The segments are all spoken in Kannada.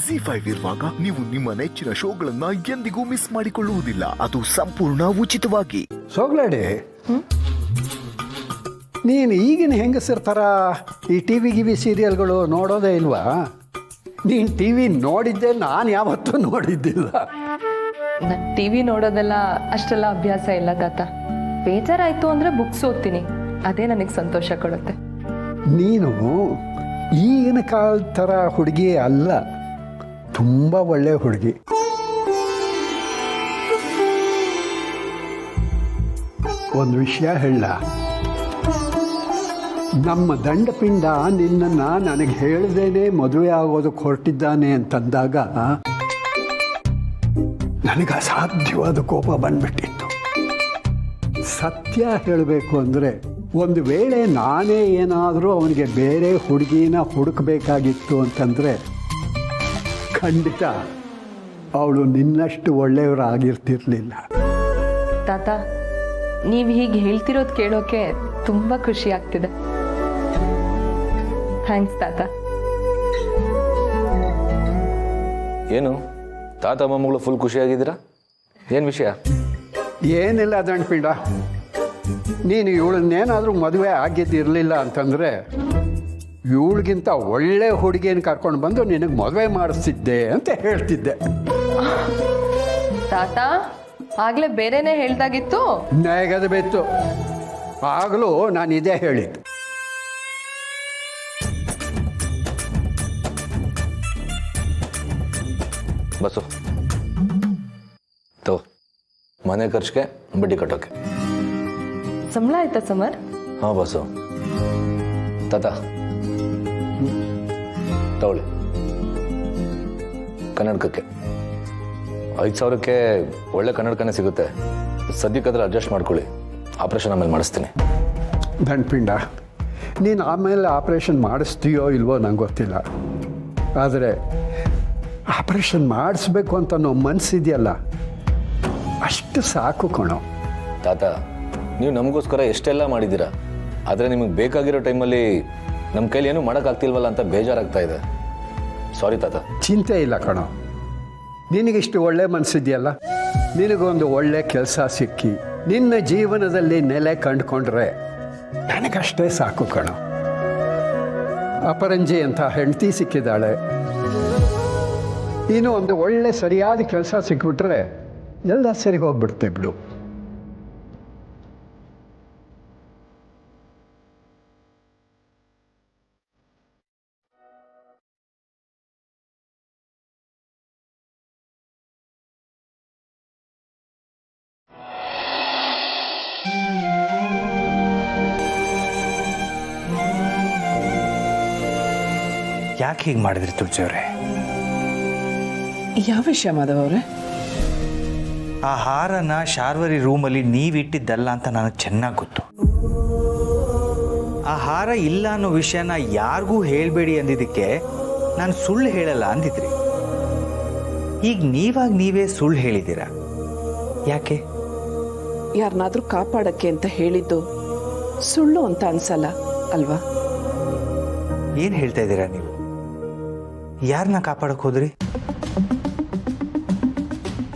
ಜಿ5 ಇರುವಾಗ ನೀವು ನಿಮ್ಮ ನೆಚ್ಚಿನ ಶೋಗಳನ್ನ ಎಂದಿಗೂ ಮಿಸ್ ಮಾಡಿಕೊಳ್ಳುವುದಿಲ್ಲ. ಅದು ಸಂಪೂರ್ಣ ಉಚಿತವಾಗಿ. ಸೋಗ್ಲಾಡಿ, ನೀನು ಈಗಿನ ಹೆಂಗಸರ ಥರ ಈ ಟಿ ವಿ ಸೀರಿಯಲ್ಗಳು ನೋಡೋದೇ ಇಲ್ವಾ? ನೀನು ಟಿ ವಿ ನೋಡಿದ್ದೆ ನಾನು ಯಾವತ್ತೂ ನೋಡಿದ್ದಿಲ್ಲ. ನಾನು ಟಿ ವಿ ನೋಡೋದೆಲ್ಲ ಅಷ್ಟೆಲ್ಲ ಅಭ್ಯಾಸ ಇಲ್ಲ ತಾತ. ಬೇಜಾರಾಯಿತು ಅಂದರೆ ಬುಕ್ಸ್ ಓದ್ತೀನಿ, ಅದೇ ನನಗೆ ಸಂತೋಷ ಕೊಡುತ್ತೆ. ನೀನು ಈಗಿನ ಕಾಲದ ಥರ ಹುಡುಗಿ ಅಲ್ಲ, ತುಂಬ ಒಳ್ಳೆ ಹುಡುಗಿ. ಒಂದು ವಿಷಯ ಹೇಳ, ನಮ್ಮ ದಂಡಪಿಂಡ ನಿನ್ನನ್ನು ನನಗೆ ಹೇಳ್ದೇನೆ ಮದುವೆ ಆಗೋದಕ್ಕೆ ಹೊರಟಿದ್ದಾನೆ ಅಂತಂದಾಗ ನನಗೆ ಅಸಾಧ್ಯವಾದ ಕೋಪ ಬಂದ್ಬಿಟ್ಟಿತ್ತು. ಸತ್ಯ ಹೇಳಬೇಕು ಅಂದರೆ, ಒಂದು ವೇಳೆ ನಾನೇ ಏನಾದರೂ ಅವನಿಗೆ ಬೇರೆ ಹುಡುಗಿನ ಹುಡುಕಬೇಕಾಗಿತ್ತು ಅಂತಂದರೆ ಖಂಡಿತ ಅವಳು ನಿನ್ನಷ್ಟು ಒಳ್ಳೆಯವರಾಗಿರ್ತಿರ್ಲಿಲ್ಲ. ತಾತ, ನೀವು ಹೀಗೆ ಹೇಳ್ತಿರೋದು ಕೇಳೋಕೆ ತುಂಬ ಖುಷಿ ಆಗ್ತಿದೆ. ಥ್ಯಾಂಕ್ಸ್ ತಾತ. ಏನು ತಾತ ಮೊಮ್ಮಗಳು ಫುಲ್ ಖುಷಿಯಾಗಿದ್ದೀರಾ? ಏನು ವಿಷಯ? ಏನಿಲ್ಲ ದಂಡಪಿಂಡ, ನೀನು ಇವಳನ್ನೇನಾದರೂ ಮದುವೆ ಆಗಿದ್ದಿರಲಿಲ್ಲ ಅಂತಂದರೆ ಇವಳಿಗಿಂತ ಒಳ್ಳೆ ಹುಡುಗಿನ ಕರ್ಕೊಂಡು ಬಂದು ನಿನಗೆ ಮದುವೆ ಮಾಡಿಸ್ತಿದ್ದೆ ಅಂತ ಹೇಳ್ತಿದ್ದೆ. ತಾತ, ಆಗ್ಲೇ ಬೇರೆನೇ ಹೇಳ್ದಾಗಿತ್ತು. ನೆಗದು ಬೆತ್ತು. ಆಗಲೂ ನಾನು ಇದೇ ಹೇಳಿದ್ದು. ಬಸ್ಸು ತಗೋ, ಮನೆ ಖರ್ಚಿಗೆ ಬಡ್ಡಿ ಕಟ್ಟೋಕೆ. ಸಂಬಳ ಆಯ್ತಾ ಸಮರ್? ಹಾಂ ಬಸ್ಸು. ತಾತ ತಗೊಳ್ಳಿ, ಕನ್ನಡಕಕ್ಕೆ 5,000ಕ್ಕೆ ಒಳ್ಳೆ ಕನ್ನಡಕನೇ ಸಿಗುತ್ತೆ. ಸದ್ಯಕ್ಕಾದ್ರೆ ಅಡ್ಜಸ್ಟ್ ಮಾಡ್ಕೊಳ್ಳಿ, ಆಪ್ರೇಷನ್ ಆಮೇಲೆ ಮಾಡಿಸ್ತೀನಿ. ದಂಡಪಿಂಡ, ನೀನು ಆಮೇಲೆ ಆಪ್ರೇಷನ್ ಮಾಡಿಸ್ತೀಯೋ ಇಲ್ವೋ ನಂಗೆ ಗೊತ್ತಿಲ್ಲ, ಆದರೆ ಆಪ್ರೇಷನ್ ಮಾಡಿಸ್ಬೇಕು ಅಂತ ಅನ್ನೋ ಮನಸ್ಸಿದೆಯಲ್ಲ, ಅಷ್ಟು ಸಾಕು ಕಣೋ. ತಾತ, ನೀವು ನಮಗೋಸ್ಕರ ಎಷ್ಟೆಲ್ಲ ಮಾಡಿದ್ದೀರಾ, ಆದರೆ ನಿಮಗೆ ಬೇಕಾಗಿರೋ ಟೈಮಲ್ಲಿ ನಮ್ಮ ಕೈಲಿ ಏನೂ ಮಾಡೋಕ್ಕಾಗ್ತಿಲ್ವಲ್ಲ ಅಂತ ಬೇಜಾರಾಗ್ತಾ ಇದೆ. ಸಾರಿ ತಾತ. ಚಿಂತೆ ಇಲ್ಲ ಕಣೋ, ನಿನಗಿಷ್ಟು ಒಳ್ಳೆ ಮನಸ್ಸಿದೆಯಲ್ಲ, ನಿನಗೊಂದು ಒಳ್ಳೆ ಕೆಲಸ ಸಿಕ್ಕಿ ನಿನ್ನ ಜೀವನದಲ್ಲಿ ನೆಲೆ ಕಂಡುಕೊಂಡ್ರೆ ನನಗಷ್ಟೇ ಸಾಕು ಕಣೋ. ಅಪರಂಜಿ ಅಂತ ಹೆಂಡತಿ ಸಿಕ್ಕಿದ್ದಾಳೆ, ಇನ್ನು ಒಂದು ಒಳ್ಳೆ ಸರಿಯಾದ ಕೆಲಸ ಸಿಕ್ಬಿಟ್ರೆ ಎಲ್ಲ ಸರಿ ಹೋಗ್ಬಿಡ್ತೆ ಬಿಡು. ಯಾಕೆ ಹೀಗೆ ಮಾಡಿದ್ರಿ ತುಳಸಿಯವರೇ? ಯಾವ ವಿಷಯ ಮಾಧವ್ ಅವರೇ? ಆ ಹಾರನ ಶಾರ್ವರಿ ರೂಮಲ್ಲಿ ನೀವಿಟ್ಟಿದ್ದಲ್ಲ ಅಂತ ನನಗೆ ಚೆನ್ನಾಗಿ ಗೊತ್ತು. ಆ ಹಾರ ಇಲ್ಲ ಅನ್ನೋ ವಿಷಯನ ಯಾರಿಗೂ ಹೇಳಬೇಡಿ ಅಂದಿದ್ದಕ್ಕೆ ನಾನು ಸುಳ್ಳು ಹೇಳಲ್ಲ ಅಂದಿದ್ರಿ. ಈಗ ನೀವೇ ಸುಳ್ಳು ಹೇಳಿದ್ದೀರಾ. ಯಾಕೆ? ಯಾರನ್ನಾದ್ರೂ ಕಾಪಾಡಕ್ಕೆ ಅಂತ ಹೇಳಿದ್ದು ಸುಳ್ಳು ಅಂತ ಅನ್ಸಲ್ಲ ಅಲ್ವಾ? ಏನು ಹೇಳ್ತಾ ಇದ್ದೀರಾ ನೀವು? ಯಾರನ್ನ ಕಾಪಾಡಕ್ಕೆ ಹೋದ್ರಿ?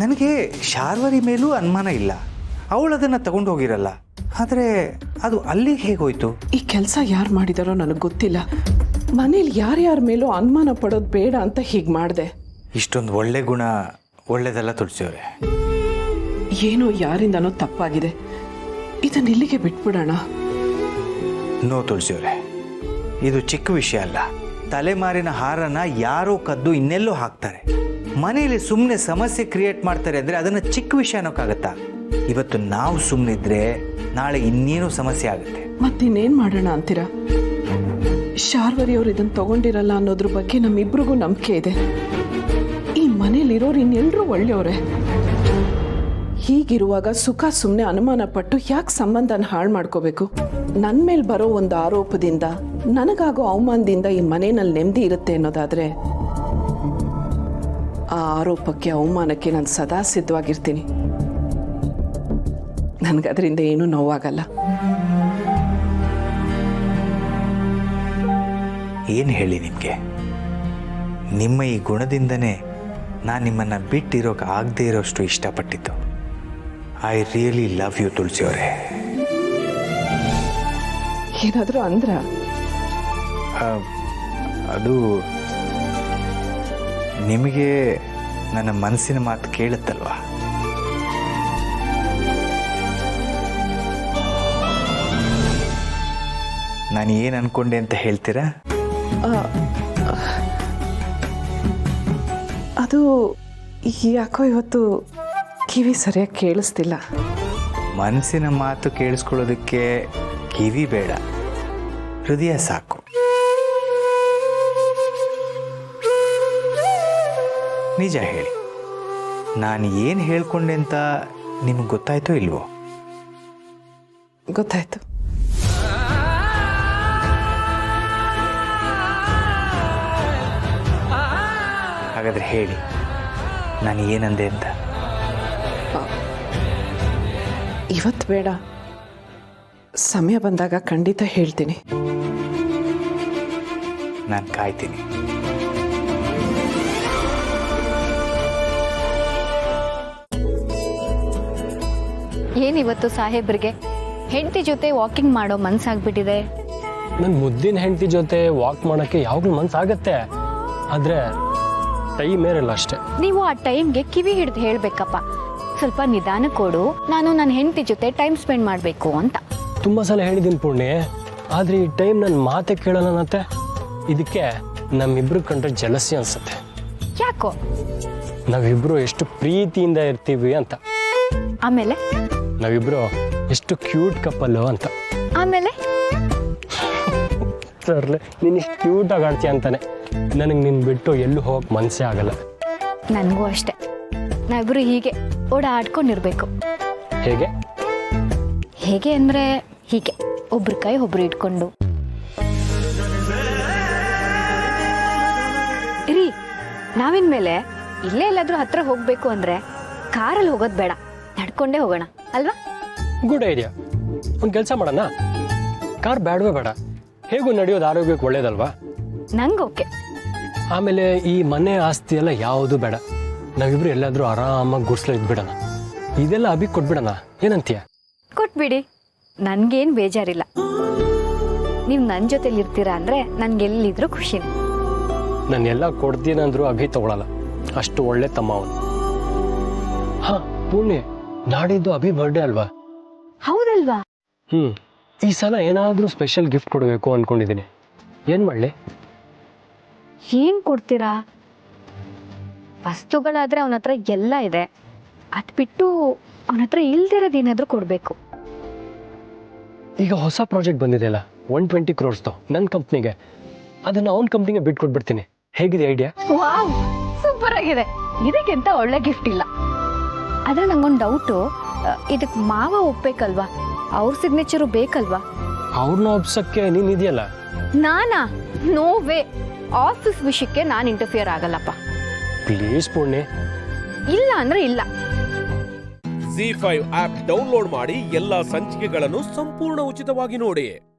ನನಗೆ ಶಾರ್ವರಿ ಮೇಲೂ ಅನುಮಾನ ಇಲ್ಲ, ಅವಳು ಅದನ್ನು ತಗೊಂಡು ಹೋಗಿರಲ್ಲ. ಆದರೆ ಅದು ಅಲ್ಲಿಗೆ ಹೇಗೋಯ್ತು? ಈ ಕೆಲಸ ಯಾರು ಮಾಡಿದಾರೋ ನನಗೆ ಗೊತ್ತಿಲ್ಲ. ಮನೇಲಿ ಯಾರ್ಯಾರ ಮೇಲೂ ಅನುಮಾನ ಪಡೋದು ಬೇಡ ಅಂತ ಹೀಗೆ ಮಾಡಿದೆ. ಇಷ್ಟೊಂದು ಒಳ್ಳೆ ಗುಣ ಒಳ್ಳೇದಲ್ಲ ತುಳಸಿಯವರೇ. ಏನೋ ಯಾರಿಂದನೋ ತಪ್ಪಾಗಿದೆ, ಇದನ್ನ ಇಲ್ಲಿಗೆ ಬಿಟ್ಬಿಡೋಣ. ನೋ ತುಳಸಿಯವರೇ, ಇದು ಚಿಕ್ಕ ವಿಷಯ ಅಲ್ಲ. ತಲೆಮಾರಿನ ಹಾರನ ಯಾರೋ ಕದ್ದು ಇನ್ನೆಲ್ಲೋ ಹಾಕ್ತಾರೆ, ಮನೆಯಲ್ಲಿ ಸುಮ್ಮನೆ ಸಮಸ್ಯೆ ಕ್ರಿಯೇಟ್ ಮಾಡ್ತಾರೆ ಅಂದರೆ ಅದನ್ನು ಚಿಕ್ಕ ವಿಷಯ ಅನ್ನೋಕ್ಕಾಗತ್ತಾ? ಇವತ್ತು ನಾವು ಸುಮ್ಮನಿದ್ರೆ ನಾಳೆ ಇನ್ನೇನು ಸಮಸ್ಯೆ ಆಗುತ್ತೆ. ಮತ್ತಿನ್ನೇನು ಮಾಡೋಣ ಅಂತೀರಾ? ಶಾರ್ವರಿ ಅವರು ಇದನ್ನು ತಗೊಂಡಿರಲ್ಲ ಅನ್ನೋದ್ರ ಬಗ್ಗೆ ನಮ್ಮಿಬ್ರಿಗೂ ನಂಬಿಕೆ ಇದೆ. ಈ ಮನೇಲಿರೋರು ಇನ್ನೆಲ್ಲರೂ ಒಳ್ಳೆಯವರೇ. ಹೀಗಿರುವಾಗ ಸುಖ ಸುಮ್ಮನೆ ಅನುಮಾನ ಪಟ್ಟು ಯಾಕೆ ಸಂಬಂಧನ ಹಾಳು ಮಾಡ್ಕೋಬೇಕು? ನನ್ನ ಮೇಲೆ ಬರೋ ಒಂದು ಆರೋಪದಿಂದ, ನನಗಾಗೋ ಅವಮಾನದಿಂದ ಈ ಮನೆಯಲ್ಲಿ ನೆಮ್ಮದಿ ಇರುತ್ತೆ ಅನ್ನೋದಾದರೆ ಆ ಆರೋಪಕ್ಕೆ ಅವಮಾನಕ್ಕೆ ನಾನು ಸದಾ ಸಿದ್ಧವಾಗಿರ್ತೀನಿ. ನನಗದರಿಂದ ಏನೂ ನೋವಾಗಲ್ಲ. ಏನು ಹೇಳಿ ನಿಮಗೆ? ನಿಮ್ಮ ಈ ಗುಣದಿಂದನೇ ನಾನು ನಿಮ್ಮನ್ನು ಬಿಟ್ಟಿರೋಕೆ ಆಗದೇ ಇರೋಷ್ಟು ಇಷ್ಟಪಟ್ಟಿದ್ದು. ಐ ರಿಯಲಿ ಲವ್ ಯು ತುಳಸಿ ಅವರೇ. ಏನಾದರೂ ಅಂದ್ರ? ಅದು ನಿಮಗೆ ನನ್ನ ಮನಸ್ಸಿನ ಮಾತು ಕೇಳುತ್ತಲ್ವಾ? ನಾನು ಏನು ಅನ್ಕೊಂಡೆ ಅಂತ ಹೇಳ್ತೀರಾ? ಅದು ಯಾಕೋ ಇವತ್ತು ಕಿವಿ ಸರಿಯಾಗಿ ಕೇಳಿಸ್ತಿಲ್ಲ. ಮನಸ್ಸಿನ ಮಾತು ಕೇಳಿಸ್ಕೊಳ್ಳೋದಕ್ಕೆ ಕಿವಿ ಬೇಡ, ಹೃದಯ ಸಾಕು. ನಿಜ ಹೇಳಿ, ನಾನು ಏನು ಹೇಳ್ಕೊಂಡೆ ಅಂತ ನಿಮಗೆ ಗೊತ್ತಾಯ್ತೋ ಇಲ್ವೋ? ಗೊತ್ತಾಯ್ತು. ಹಾಗಾದ್ರೆ ಹೇಳಿ, ನಾನು ಏನಂದೆ ಅಂತ. ಇವತ್ತು ಬೇಡ, ಸಮಯ ಬಂದಾಗ ಖಂಡಿತ ಹೇಳ್ತೀನಿ. ನಾನು ಕಾಯ್ತೀನಿ. ಏನಿವತ್ತು ಸಾಹೇಬ್ರಿಗೆ ಹೆಂಡತಿ ಜೊತೆ ವಾಕಿಂಗ್ ಮಾಡೋ ಮನ್ಸಾಗ್ಬಿಟ್ಟಿದೆ. ನನ್ನ ಮುದ್ದಿನ ಹೆಂಡತಿ ಜೊತೆ ವಾಕ್ ಮಾಡೋಕ್ಕೆ ಯಾವಾಗಲೂ ಮನ್ಸಾಗತ್ತೆ, ಆದರೆ ಟೈಮ್ ಇರಲ್ಲ ಅಷ್ಟೇ. ನೀವು ಆ ಟೈಮ್ಗೆ ಕಿವಿ ಹಿಡಿದು ಹೇಳ್ಬೇಕಪ್ಪ, ಸ್ವಲ್ಪ ನಿಧಾನ ಕೊಡು, ನಾನು ನನ್ನ ಹೆಂಡತಿ ಜೊತೆ ಟೈಮ್ ಸ್ಪೆಂಡ್ ಮಾಡಬೇಕು ಅಂತ. ತುಂಬ ಸಲ ಹೇಳಿದ್ದೀನಿ ಪೂರ್ಣಿ, ಆದರೆ ಈ ಟೈಮ್ ನನ್ನ ಮಾತೆ ಕೇಳೋಣತ್ತೆ. ಇದಕ್ಕೆ ನಮ್ಮಿಬ್ರು ಕಂಡ್ರೆ ಜಲಸಿ ಅನ್ಸುತ್ತೆ. ಯಾಕೋ? ನಾವಿಬ್ರು ಎಷ್ಟು ಪ್ರೀತಿಯಿಂದ ಇರ್ತೀವಿ ಅಂತ. ಆಮೇಲೆ ನಾವಿಬ್ರು ಎಷ್ಟು ಕ್ಯೂಟ್ ಕಪ್ಪಲ್ಲು ಅಂತ. ಆಮೇಲೆ ಸರ್ಲೆ ನೀನು ಇಷ್ಟು ಕ್ಯೂಟಾಗಿ ಆಡ್ತೀಯ ಅಂತಾನೆ ನನಗೆ ನಿನ್ನ ಬಿಟ್ಟು ಎಲ್ಲೂ ಹೋಗಕ್ಕೆ ಮನಸ್ಸೇ ಆಗಲ್ಲ. ನನಗೂ ಅಷ್ಟೆ, ನಾವಿಬ್ರು ಹೀಗೆ ಓಡಾಡ್ಕೊಂಡಿರ್ಬೇಕು. ಹೇಗೆ? ಹೇಗೆ ಅಂದರೆ ಹೀಗೆ, ಒಬ್ರ ಕೈ ಒಬ್ರು ಇಟ್ಕೊಂಡು. ರೀ, ನಾವಿನ್ಮೇಲೆ ಇಲ್ಲೇ ಎಲ್ಲಾದ್ರೂ ಹತ್ರ ಹೋಗ್ಬೇಕು ಅಂದ್ರೆ ಕಾರಲ್ಲಿ ಹೋಗೋದು ಬೇಡ, ನಡ್ಕೊಂಡೇ ಹೋಗೋಣ ಅಲ್ವಾ? Good idea. ಒಂದು ಕೆಲಸ ಮಾಡೋಣ, ಕಾರ್ ಬೇಡವೇ ಬೇಡ, ಹೇಗೂ ನಡೆಯೋದು ಆರೋಗ್ಯಕ್ಕೆ ಒಳ್ಳೇದಲ್ವಾ? ನಂಗೆ ಓಕೆ. ಆಮೇಲೆ ಈ ಮನೆ ಆಸ್ತಿ ಎಲ್ಲ ಯಾವುದು ಬೇಡ, ನಾವಿಬ್ರು ಎಲ್ಲಾದ್ರೂ ಆರಾಮಾಗಿ ಗುಡ್ಸ್ಲ ಇದ್ಬಿಡೋಣ. ಇದೆಲ್ಲ ಅಭಿಗೆ ಕೊಟ್ಬಿಡೋಣ, ಏನಂತೀಯ? ಕೊಟ್ಬಿಡಿ, ನನ್ಗೇನು ಬೇಜಾರಿಲ್ಲ. ನೀವು ನನ್ನ ಜೊತೆಲಿ ಇರ್ತೀರಾ ಅಂದ್ರೆ ನನ್ಗೆಲ್ಲಿದ್ರು ಖುಷಿನೇ. ನಾನೆಲ್ಲ ಕೊಡ್ತೀನಂದ್ರೂ ಅಭಿ ತಗೊಳಲ್ಲ, ಅಷ್ಟು ಒಳ್ಳೆ ತಮ್ಮ ಅವನು. ಹಾ ಪೂರ್ಣಿ, ನಾಡಿದ್ದು ಅಭಿ ಬರ್ಡೇ ಅಲ್ವಾ? ಹೌದಲ್ವಾ? ಈ ಸಲ ಏನಾದರೂ ಸ್ಪೆಷಲ್ ಗಿಫ್ಟ್ ಕೊಡಬೇಕು ಅನ್ಕೊಂಡಿದ್ದೀನಿ. ಏನು ಮಾಡಲಿ? ಏನ್ ಕೊಡ್ತೀರಾ? ವಸ್ತುಗಳಾದ್ರೆ ಅವನ ಹತ್ರ ಎಲ್ಲ ಇದೆ, ಅದ್ ಬಿಟ್ಟು ಅವನ ಹತ್ರ ಇಲ್ದಿರೋದೇನಾದ್ರೂ ಕೊಡ್ಬೇಕು. ಈಗ ಹೊಸ ಪ್ರಾಜೆಕ್ಟ್ ಬಂದಿದೆ ಅಲ್ಲ, 120 crores ನನ್ನ ಕಂಪ್ನಿಗೆ, ಅದನ್ನ ಅವನ ಕಂಪ್ನಿಗೆ ಬಿಟ್ಟು ಕೊಟ್ಬಿಡ್ತೀನಿ. ಹೇಗಿದೆ ಐಡಿಯಾ? ವಾವ್, ಸೂಪರ್ ಆಗಿದೆ. ಇದಕ್ಕಿಂತ ಒಳ್ಳೆ ಗಿಫ್ಟ್ ಇಲ್ಲ. ಆದ್ರೆ ನಂಗೊಂದು ಡೌಟು, ಇದಕ್ಕೆ ಮಾವ ಒಪ್ಬೇಕಲ್ವಾ? ಅವ್ರ ಸಿಗ್ನೇಚರು ಬೇಕಲ್ವಾ? ಅವ್ರನ್ನ ಒಪ್ಸಕ್ಕೆ ನೀನ್ ಇದೆಯಲ್ಲ. ನಾನಾ? No way. ಆಫೀಸ್ ವಿಷಯಕ್ಕೆ ನಾನು ಇಂಟರ್ಫಿಯರ್ ಆಗಲ್ಲಪ್ಪ. ಪ್ಲೀಸ್ ಪೂರ್ಣಿ. ಇಲ್ಲ ಅಂದ್ರೆ ಇಲ್ಲ. ZEE5 ಆಪ್ ಡೌನ್ಲೋಡ್ ಮಾಡಿ ಎಲ್ಲಾ ಸಂಚಿಕೆಗಳನ್ನು ಸಂಪೂರ್ಣ ಉಚಿತವಾಗಿ ನೋಡಿ.